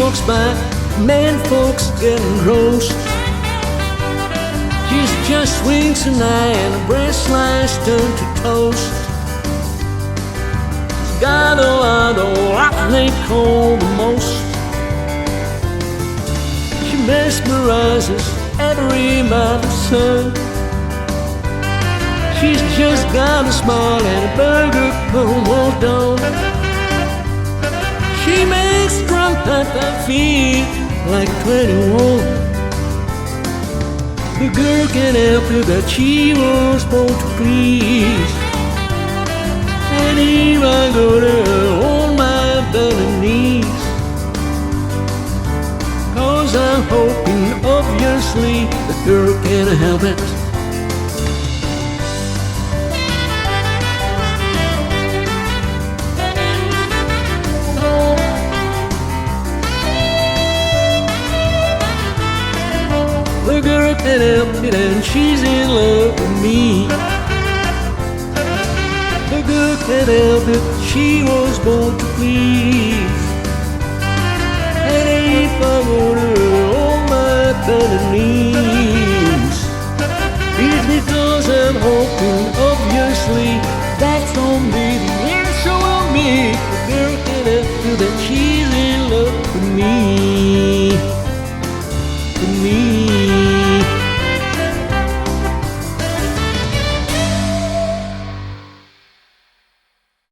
walks by, man folks getting roast. She's just winks an eye and her breast slice turned to toast. She's got a lot of what they call the most. She mesmerizes every mother's son. She's just got a smile and a burger well done. She makes drum papa feel like 21. The girl can't help it that she was born to please. And here I go to her on my bended knees. 'Cause I'm hoping, obviously, the girl can't help it. The girl can't help it and she's in love with me. The girl can't help it, she was born to please. And if I were her on my bended knees, it's because I'm hoping, obviously, that's only the answer will be. The girl can't help it that she's in love with me.